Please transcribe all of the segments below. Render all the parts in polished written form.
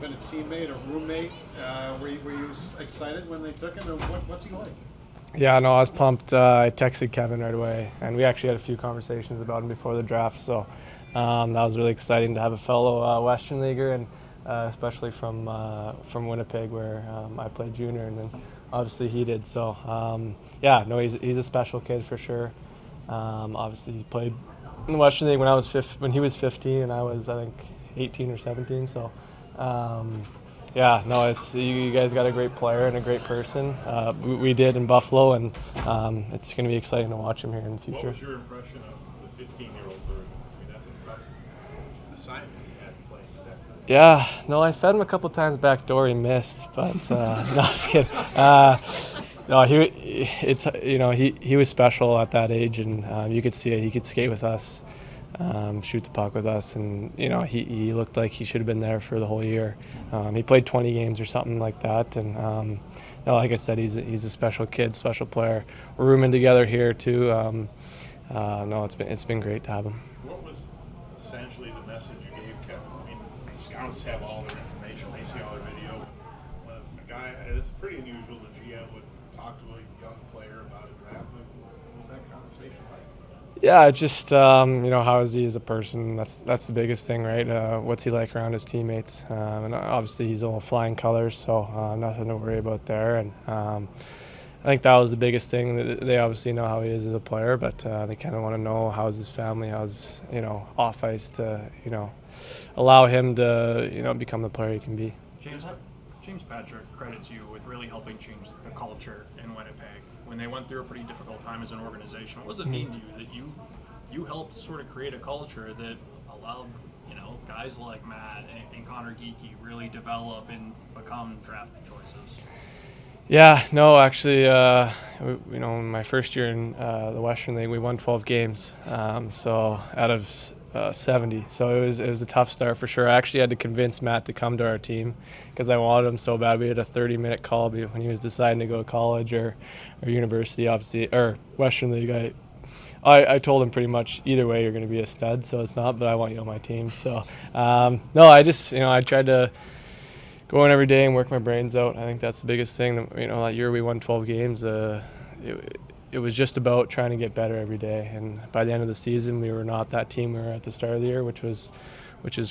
you've been a teammate, a roommate. Were you excited when they took him? And what's he like? Yeah, no, I was pumped. I texted Kevin right away, and we actually had a few conversations about him before the draft. So that was really exciting to have a fellow Western Leaguer, and especially from Winnipeg, where I played junior, and then obviously he did. So yeah, no, he's a special kid for sure. Obviously, he played in the Western League when he was 15, and I was, I think, 18 or 17. So. Yeah, no, it's you guys got a great player and a great person. We did in Buffalo, and it's going to be exciting to watch him here in the future. What was your impression of the 15-year-old Bird? I mean, that's a tough assignment you had to play at that time. Yeah, no, I fed him a couple times backdoor. He missed, but no, just kidding. No, he was special at that age, and you could see it. He could skate with us. Shoot the puck with us, and he looked like he should have been there for the whole year. He played 20 games or something like that, and like I said, he's a special kid, special player. We're rooming together here too. No, it's been great to have him. What was essentially the message you gave Kevin? I mean, scouts have all their information; they see all their video. When a guy, it's pretty unusual. The GM would talk to a young player about a draft. What was that conversation like? Yeah, just how is he as a person? That's the biggest thing, right? What's he like around his teammates? And obviously he's all flying colors, so nothing to worry about there. And I think that was the biggest thing. They obviously know how he is as a player, but they kind of want to know how's his family, how's off ice to allow him to become the player he can be. James Patrick credits you with really helping change the culture in Winnipeg when they went through a pretty difficult time as an organization. What does it mean to you that you helped sort of create a culture that allowed guys like Matt and Connor Geekie really develop and become draft choices? Yeah, no, actually, in my first year in the Western League, we won 12 games, so out of 70. So it was a tough start for sure. I actually had to convince Matt to come to our team because I wanted him so bad. We had a 30-minute call when he was deciding to go to college or university, obviously, or Western League. I told him pretty much either way you're going to be a stud, so it's not, but I want you on my team. So no, I just I tried to go in every day and work my brains out. I think that's the biggest thing. That year we won 12 games. It was just about trying to get better every day. And by the end of the season, we were not that team we were at the start of the year, which is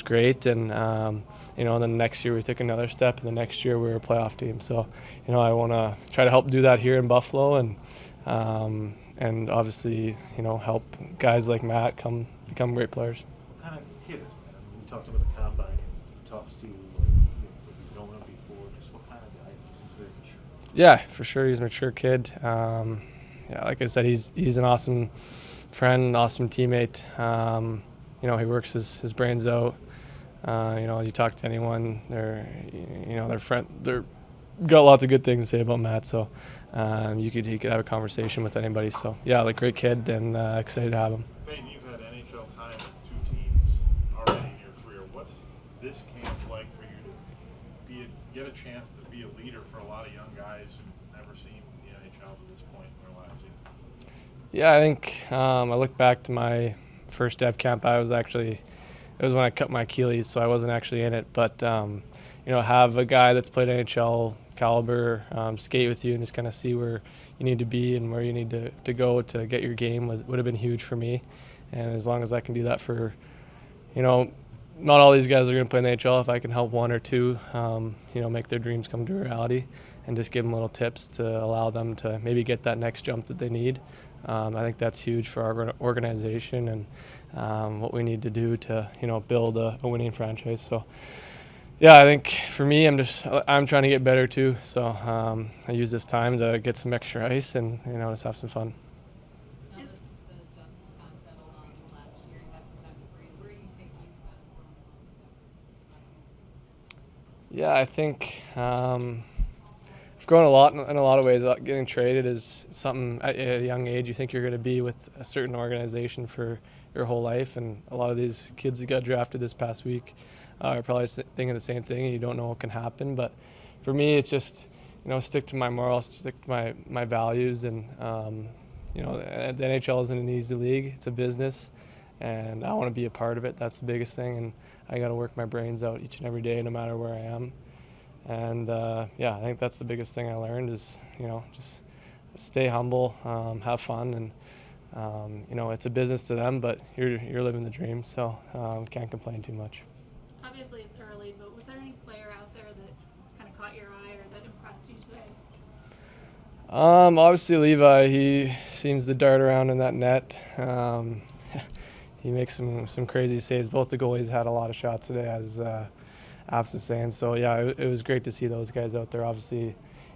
great. And then the next year we took another step, and the next year we were a playoff team. So I want to try to help do that here in Buffalo, and obviously help guys like Matt become great players. What kind of kid is Matt? I mean, you talked about the combine. He talks to you like you've known him before. Just what kind of guy is he? Very mature. Yeah, for sure, he's a mature kid. Yeah, like I said, he's an awesome friend, awesome teammate. He works his brains out. You talk to anyone, they're got lots of good things to say about Matt. So he could have a conversation with anybody. So yeah, great kid, and excited to have him. Peyton, you've had NHL time with 2 teams already in your career. What's this camp like for you to get a chance to be a leader for a lot of young guys who've never seen the NHL to this point in their lives yet? Yeah, I think I look back to my first dev camp. It was when I cut my Achilles, so I wasn't actually in it. But have a guy that's played NHL caliber skate with you and just kind of see where you need to be and where you need to go to get your game would have been huge for me. And as long as I can do that for, not all these guys are going to play in the NHL. If I can help one or two, make their dreams come to reality, and just give them little tips to allow them to maybe get that next jump that they need. I think that's huge for our organization and what we need to do to build a winning franchise. So yeah, I think for me, I'm trying to get better too. So I use this time to get some extra ice and just have some fun. Now that the dust has kind of settled on the last year, you had some time to breathe. Where do you think you've kind of grown the most over the last season? Yeah, I think I've grown a lot in a lot of ways. Getting traded is something at a young age you think you're going to be with a certain organization for your whole life, and a lot of these kids that got drafted this past week are probably thinking the same thing, and you don't know what can happen. But for me, it's just stick to my morals, stick to my values, and the NHL isn't an easy league. It's a business, and I want to be a part of it. That's the biggest thing, and I got to work my brains out each and every day, no matter where I am. And yeah, I think that's the biggest thing I learned is, just stay humble, have fun, and it's a business to them, but you're living the dream, so can't complain too much. Obviously it's early, but was there any player out there that kind of caught your eye or that impressed you today? Obviously Levi, he seems to dart around in that net. He makes some crazy saves. Both the goalies had a lot of shots today, as Apps is saying. So yeah, it was great to see those guys out there. Obviously,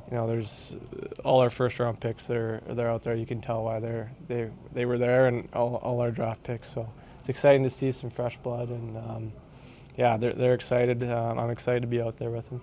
there's all our first-round picks. They're out there. You can tell why they were there, and all our draft picks. So it's exciting to see some fresh blood, and yeah, they're excited. I'm excited to be out there with them.